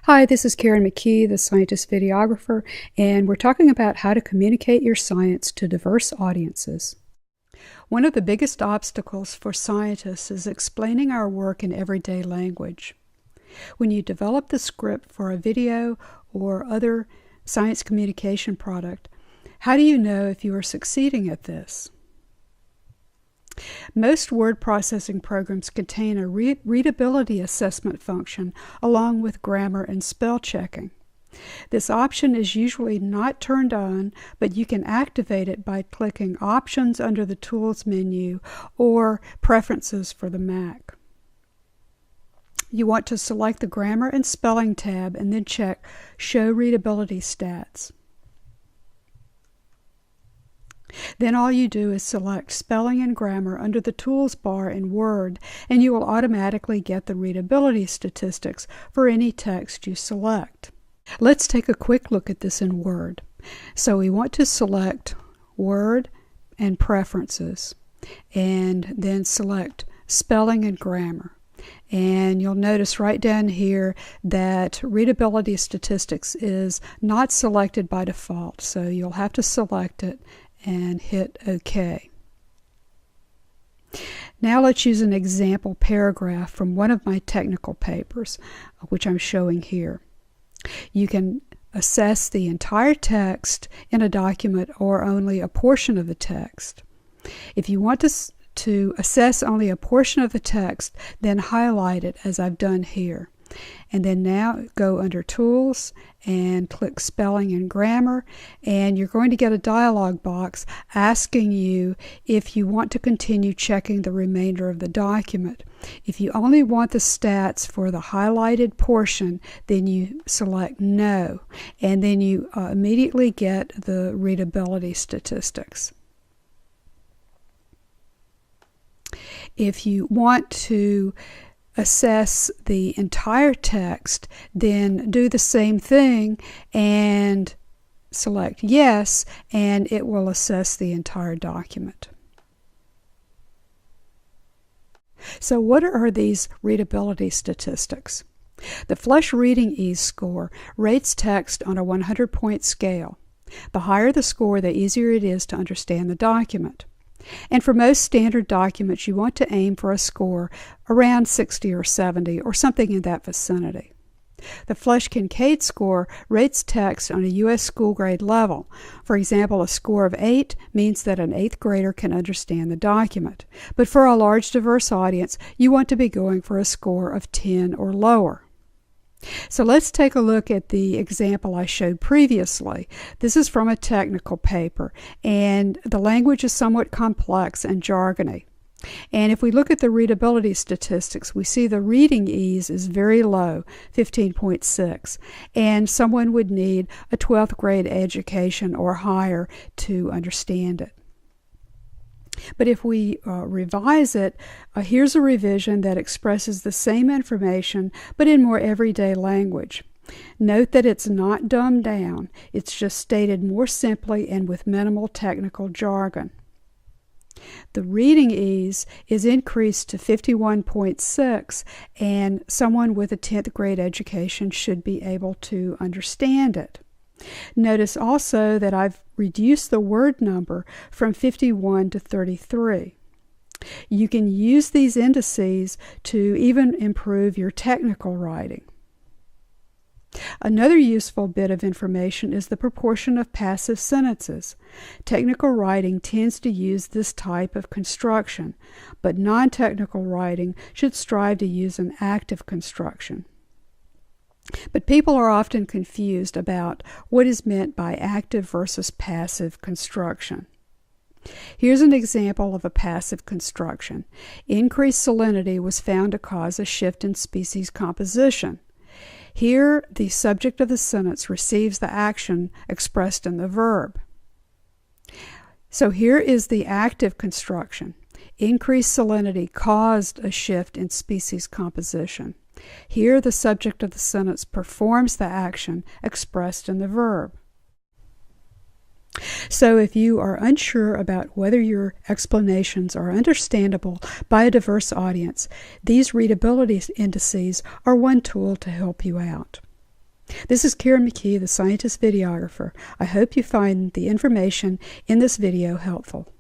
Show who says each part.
Speaker 1: Hi, this is Karen McKee, the scientist videographer, and we're talking about how to communicate your science to diverse audiences. One of the biggest obstacles for scientists is explaining our work in everyday language. When you develop the script for a video or other science communication product, how do you know if you are succeeding at this? Most word processing programs contain a readability assessment function along with grammar and spell checking. This option is usually not turned on, but you can activate it by clicking Options under the Tools menu or Preferences for the Mac. You want to select the Grammar and Spelling tab and then check Show Readability Stats. Then all you do is select Spelling and Grammar under the Tools bar in Word, and you will automatically get the readability statistics for any text you select. Let's take a quick look at this in Word. So we want to select Word and Preferences, and then select Spelling and Grammar. And you'll notice right down here that readability statistics is not selected by default, so you'll have to select it and hit OK. Now let's use an example paragraph from one of my technical papers, which I'm showing here. You can assess the entire text in a document or only a portion of the text. If you want to assess only a portion of the text, then highlight it as I've done here. And then now go under Tools and click Spelling and Grammar, and you're going to get a dialog box asking you if you want to continue checking the remainder of the document. If you only want the stats for the highlighted portion, then you select No, and then you immediately get the readability statistics. If you want to assess the entire text, then do the same thing and select Yes, and it will assess the entire document. So what are these readability statistics? The Flush Reading Ease score rates text on a 100-point scale. The higher the score, the easier it is to understand the document. And for most standard documents, you want to aim for a score around 60 or 70 or something in that vicinity. The Flush-Kincaid score rates text on a U.S. school grade level. For example, a score of 8 means that an 8th grader can understand the document. But for a large, diverse audience, you want to be going for a score of 10 or lower. So let's take a look at the example I showed previously. This is from a technical paper, and the language is somewhat complex and jargony. And if we look at the readability statistics, we see the reading ease is very low, 15.6, and someone would need a 12th grade education or higher to understand it. But if we revise it, here's a revision that expresses the same information but in more everyday language. Note that it's not dumbed down, it's just stated more simply and with minimal technical jargon. The reading ease is increased to 51.6, and someone with a 10th grade education should be able to understand it. Notice also that I've reduced the word number from 51 to 33. You can use these indices to even improve your technical writing. Another useful bit of information is the proportion of passive sentences. Technical writing tends to use this type of construction, but non-technical writing should strive to use an active construction. But people are often confused about what is meant by active versus passive construction. Here's an example of a passive construction. Increased salinity was found to cause a shift in species composition. Here, the subject of the sentence receives the action expressed in the verb. So here is the active construction. Increased salinity caused a shift in species composition. Here, the subject of the sentence performs the action expressed in the verb. So if you are unsure about whether your explanations are understandable by a diverse audience, these readability indices are one tool to help you out. This is Karen McKee, the Scientist Videographer. I hope you find the information in this video helpful.